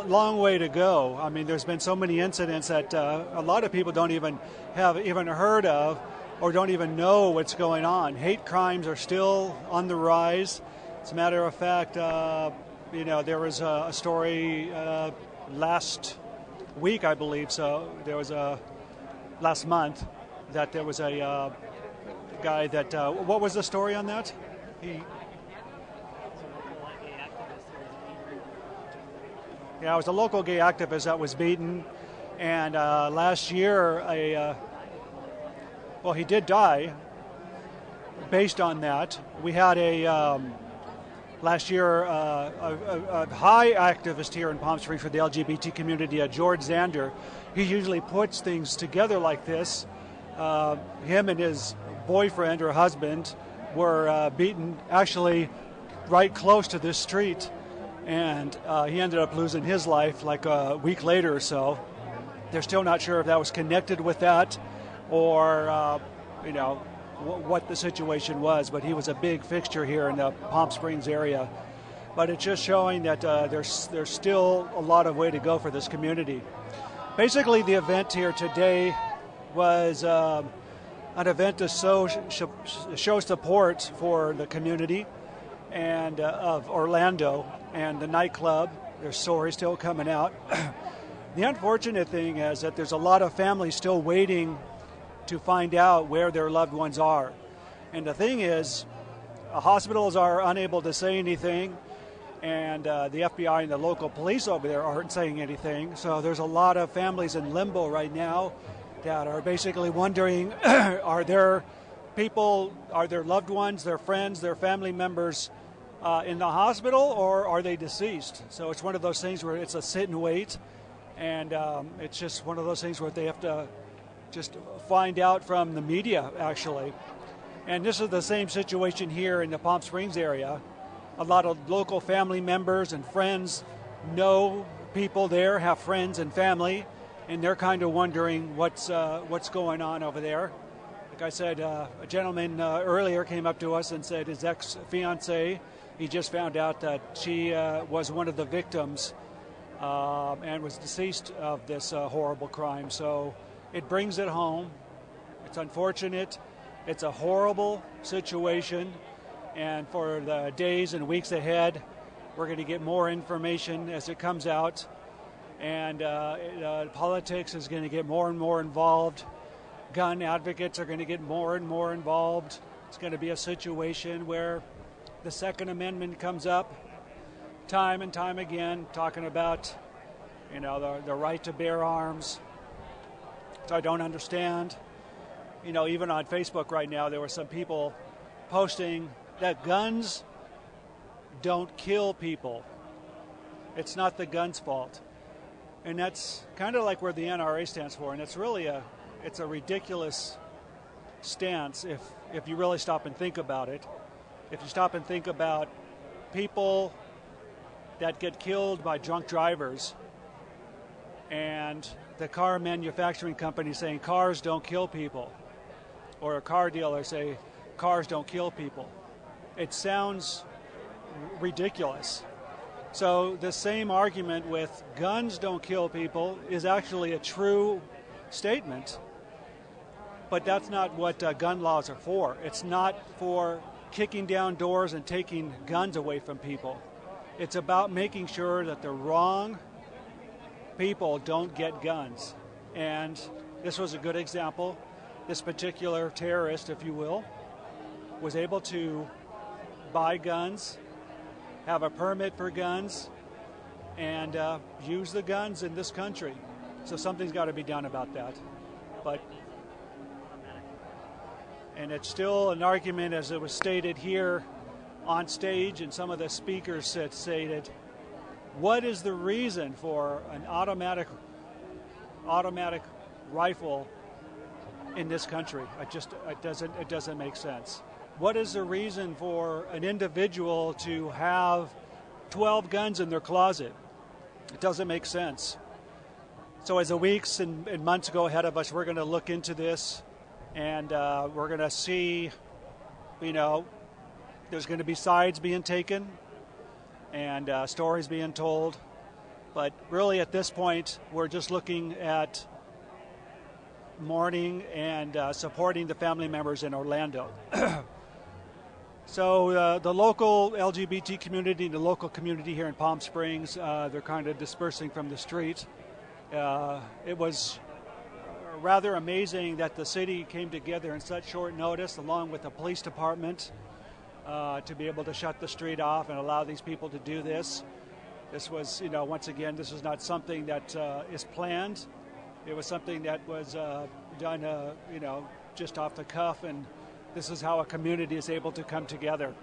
long way to go. I mean, there's been so many incidents that a lot of people don't even have heard of or don't even know what's going on. Hate crimes are still on the rise. As a matter of fact, there was a story last week, I believe, so there was last month that there was a guy that, what was the story on that? Yeah, it was a local gay activist that was beaten, and last year, he did die. Based on that, we had last year a high activist here in Palm Springs for the LGBT community, George Zander. He usually puts things together like this. Him and his boyfriend or husband were beaten actually right close to this street. And he ended up losing his life like a week later or so. They're still not sure if that was connected with that or, what the situation was. But he was a big fixture here in the Palm Springs area. But it's just showing that there's still a lot of way to go for this community. Basically, the event here today was an event to show support for the community and of Orlando and the nightclub. There's stories still coming out. The unfortunate thing is that there's a lot of families still waiting to find out where their loved ones are. And the thing is, hospitals are unable to say anything, and the FBI and the local police over there aren't saying anything. So there's a lot of families in limbo right now that are basically wondering, are there people, are their loved ones, their friends, their family members in the hospital, or are they deceased? So it's one of those things where it's a sit and wait, and it's just one of those things where they have to just find out from the media, actually. And this is the same situation here in the Palm Springs area. A lot of local family members and friends know people there, have friends and family, and they're kind of wondering what's going on over there. Like I said, a gentleman earlier came up to us and said his ex-fiancée, he just found out that she was one of the victims and was deceased of this horrible crime. So it brings it home. It's unfortunate. It's a horrible situation. And for the days and weeks ahead, we're going to get more information as it comes out. And politics is going to get more and more involved. Gun advocates are going to get more and more involved. It's going to be a situation where the Second Amendment comes up time and time again, talking about, the right to bear arms. So I don't understand. Even on Facebook right now, there were some people posting that guns don't kill people. It's not the gun's fault. And that's kind of like where the NRA stands for. And it's really it's a ridiculous stance if you really stop and think about it. If you stop and think about people that get killed by drunk drivers and the car manufacturing company saying cars don't kill people, or a car dealer say cars don't kill people, it sounds ridiculous. So the same argument with guns don't kill people is actually a true statement, but that's not what gun laws are for. It's not for kicking down doors and taking guns away from people. It's about making sure that the wrong people don't get guns. And this was a good example. This particular terrorist, if you will, was able to buy guns, have a permit for guns, and use the guns in this country. So something's got to be done about that. And it's still an argument, as it was stated here on stage, and some of the speakers stated, what is the reason for an automatic automatic rifle in this country. It doesn't make sense. What is the reason for an individual to have 12 guns in their closet? It doesn't make sense. So as the weeks and months go ahead of us, we're going to look into this, and we're going to see, there's going to be sides being taken and stories being told. But really at this point, we're just looking at mourning and supporting the family members in Orlando. So the local LGBT community, the local community here in Palm Springs, they're kind of dispersing from the street. It was rather amazing that the city came together in such short notice, along with the police department, to be able to shut the street off and allow these people to do this. This was, once again, this is not something that is planned. It was something that was done, just off the cuff, and this is how a community is able to come together.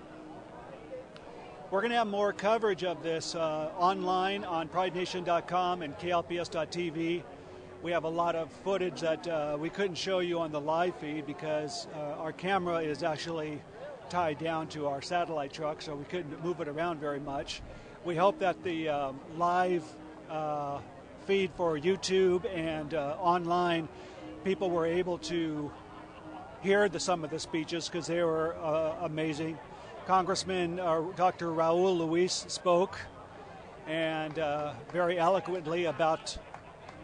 We're going to have more coverage of this online on PrideNation.com and KLPS.TV. We have a lot of footage that we couldn't show you on the live feed because our camera is actually tied down to our satellite truck, so we couldn't move it around very much. We hope that the live feed for YouTube and online, people were able to hear some of the speeches because they were amazing. Congressman Dr. Raul Luis spoke and very eloquently about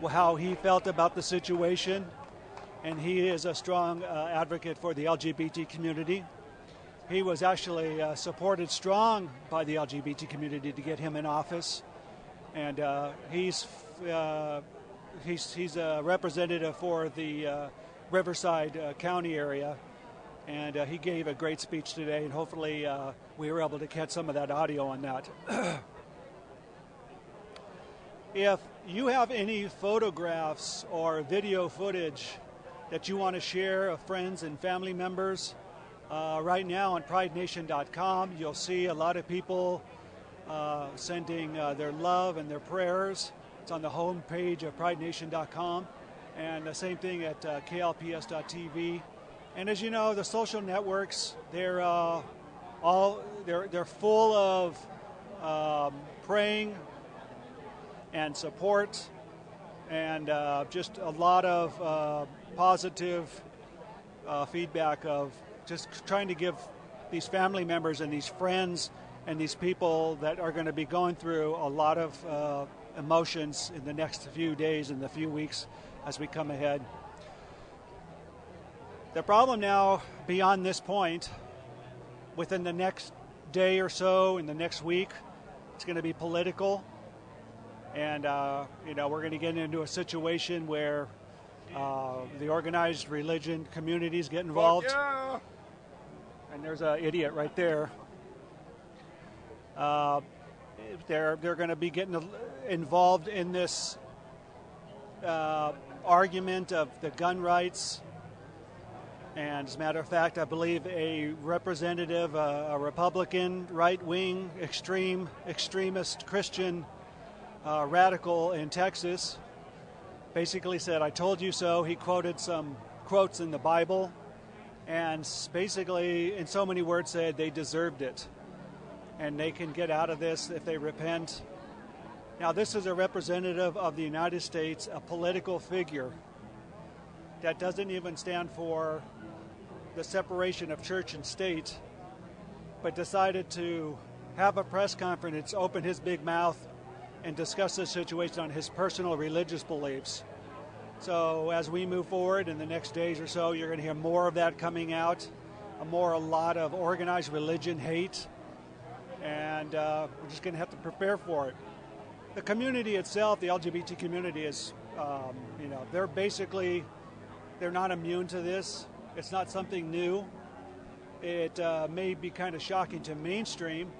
how he felt about the situation, and he is a strong advocate for the LGBT community. He was actually supported strong by the LGBT community to get him in office, and he's a representative for the Riverside County area, and he gave a great speech today, and hopefully we were able to catch some of that audio on that. If you have any photographs or video footage that you want to share of friends and family members, right now on PrideNation.com, you'll see a lot of people sending their love and their prayers. It's on the home page of PrideNation.com, and the same thing at KLPS.TV. And as you know, the social networks, they're full of praying and support, and just a lot of positive feedback of just trying to give these family members and these friends and these people that are going to be going through a lot of emotions in the next few days and the few weeks as we come ahead. The problem now, beyond this point, within the next day or so, in the next week, it's going to be political. And, we're going to get into a situation where the organized religion communities get involved. Yeah. And there's an idiot right there. They're going to be getting involved in this argument of the gun rights. And as a matter of fact, I believe a representative, a Republican, right-wing, extremist Christian radical in Texas, basically said, "I told you so." He quoted some quotes in the Bible, and basically, in so many words, said they deserved it, and they can get out of this if they repent. Now, this is a representative of the United States, a political figure that doesn't even stand for the separation of church and state, but decided to have a press conference, open his big mouth, and discuss the situation on his personal religious beliefs. So as we move forward in the next days or so, you're going to hear more of that coming out, a lot of organized religion hate, and we're just going to have to prepare for it. The community itself, the LGBT community, is, they're not immune to this. It's not something new. It may be kind of shocking to mainstream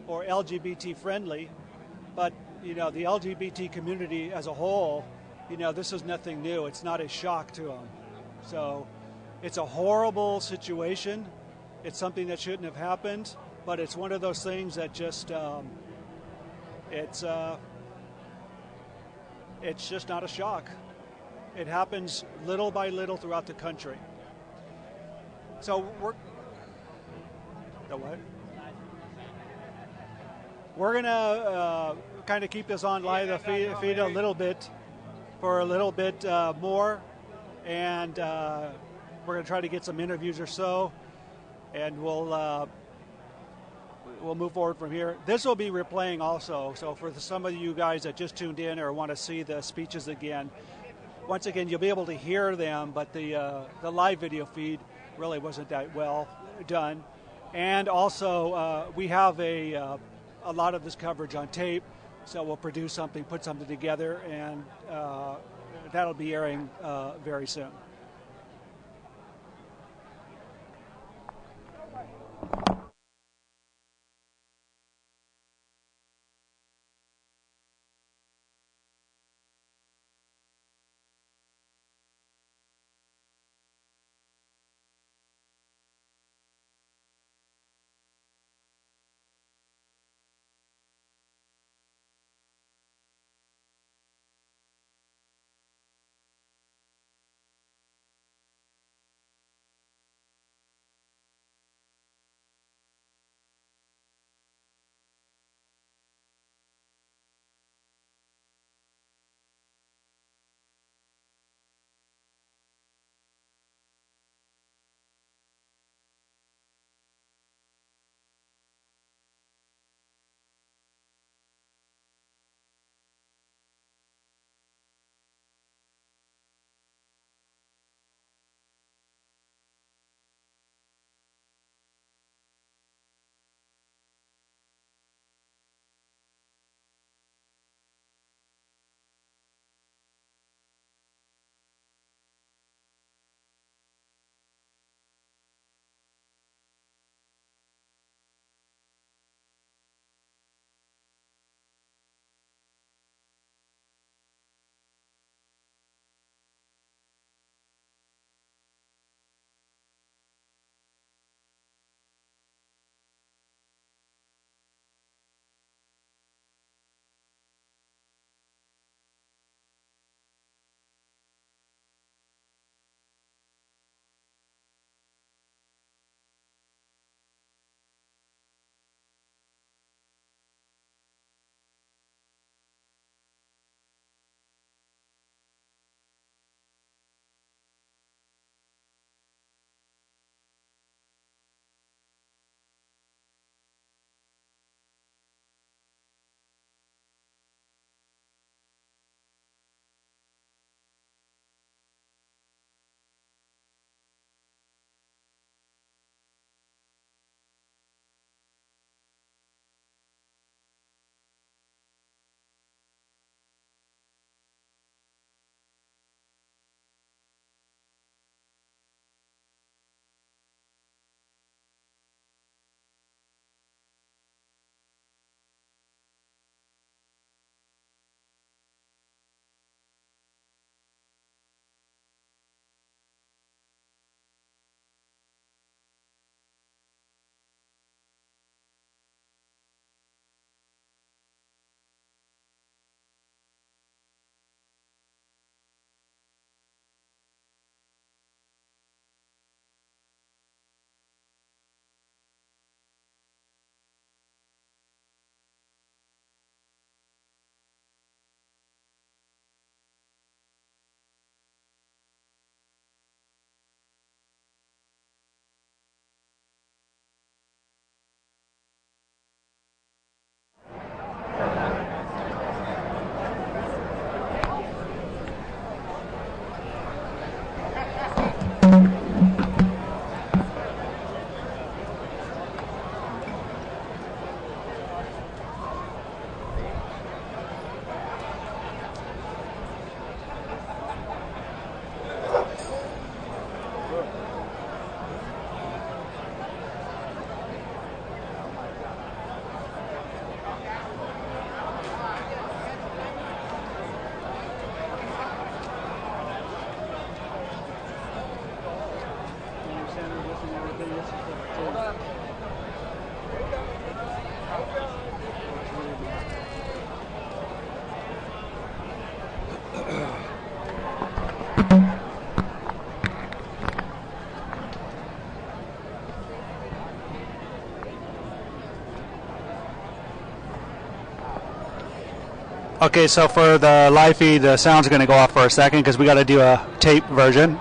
or LGBT friendly, but the LGBT community as a whole, this is nothing new. It's not a shock to them. So it's a horrible situation. It's something that shouldn't have happened, but it's one of those things that just, it's just not a shock. it happens little by little throughout the country. So the what? We're going to kind of keep this on live the feed a little bit for a little bit more, and we're going to try to get some interviews or so, and we'll move forward from here. This will be replaying also, so for some of you guys that just tuned in or want to see the speeches again, once again, you'll be able to hear them, but the live video feed really wasn't that well done. And also, we have a lot of this coverage on tape, so we'll produce something, put something together, and that'll be airing very soon. Okay, so for the live feed, the sound's going to go off for a second because we got to do a tape version.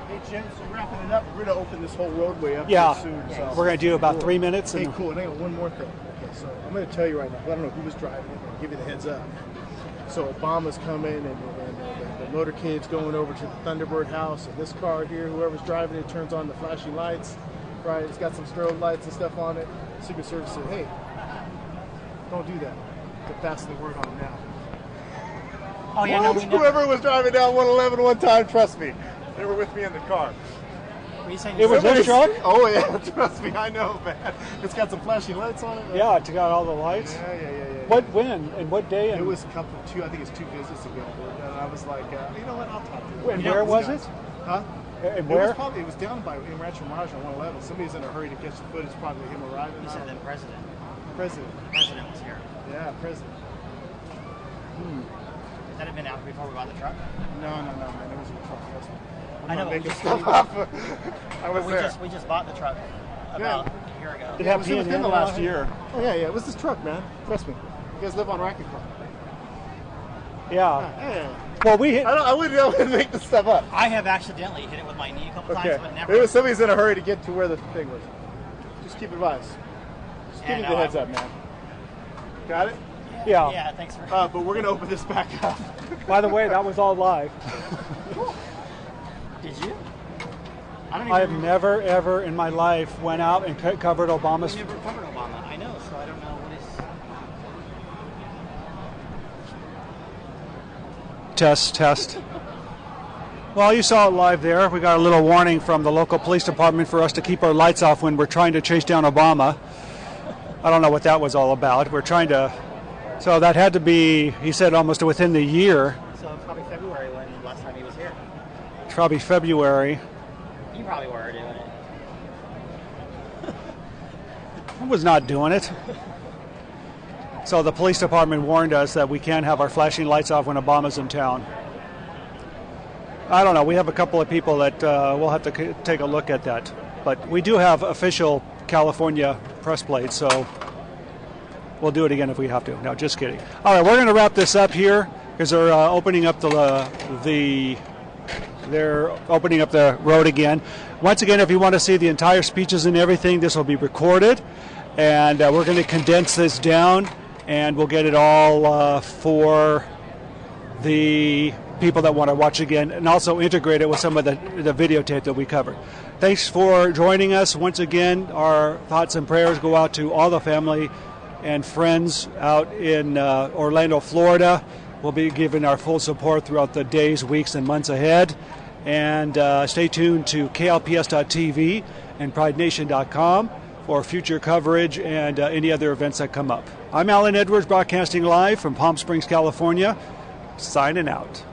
Hey, Jim, so wrapping it up, we're going to open this whole roadway up Yeah, soon. So. we're going to do about 3 minutes. Hey, And cool. And I got one more thing. Okay, so I'm going to tell you right now. I don't know who was driving it. I'll give you the heads up. So Obama's coming, and the motorcade's going over to the Thunderbird house, and this car here, whoever's driving it, turns on the flashing lights, right? It's got some strobe lights and stuff on it. Secret Service said, hey, don't do that. They're passing the word on now. Oh yeah, no, we never. Whoever was driving down 111 one time, trust me, they were with me in the car. Were you saying It was this truck? Oh yeah, trust me, I know, man. It's got some flashing lights on it. Yeah, it got all the lights. Yeah. When, and what day? It was a couple, I think it's 2 visits ago. And I was like, you know what, I'll talk to you. And where was it? Huh? And where? It was down by in Rancho Mirage on 111. Somebody's in a hurry to catch the footage, probably him arriving. You said the president. President President was here. Yeah, president. Did that have been out before we bought the truck? No, man. It was a truck. Trust me. I'm I know. not We making just, stuff up. I was there. we just bought the truck about a year ago. Did it have It was within the PNN last on it? year. Oh yeah. It was this truck, man. Trust me. You guys live on Racket Park. Yeah. Yeah. Well, we hit. I wouldn't be able to make this stuff up. I have accidentally hit it with my knee a couple Okay. times, but never. Maybe somebody's in a hurry to get to where the thing was. Just keep advice. Just give me Yeah, the no, heads I up, man. Got it? Yeah. Yeah, thanks for. But we're gonna open this back up. By the way, that was all live. Did you? I don't even I have remember. never, ever in my life went out and covered Obama's. We never covered Obama. I know, so I don't know what is. Test. Well, you saw it live there. We got a little warning from the local police department for us to keep our lights off when we're trying to chase down Obama. I don't know what that was all about. We're trying to. So that had to be, he said, almost within the year. So probably February when last time he was here. Probably February. You probably were doing it. I was not doing it. So the police department warned us that we can't have our flashing lights off when Obama's in town. I don't know. We have a couple of people that we'll have to take a look at that. But we do have official California press plates, so we'll do it again if we have to. No, just kidding. All right, we're going to wrap this up here because they're opening up they're opening up the road again. Once again, if you want to see the entire speeches and everything, this will be recorded, and we're going to condense this down, and we'll get it all for the people that want to watch again, and also integrate it with some of the videotape that we covered. Thanks for joining us. Once again, our thoughts and prayers go out to all the family and friends out in Orlando, Florida. We'll be giving our full support throughout the days, weeks, and months ahead. And stay tuned to KLPS.TV and PrideNation.com for future coverage and any other events that come up. I'm Alan Edwards, broadcasting live from Palm Springs, California, signing out.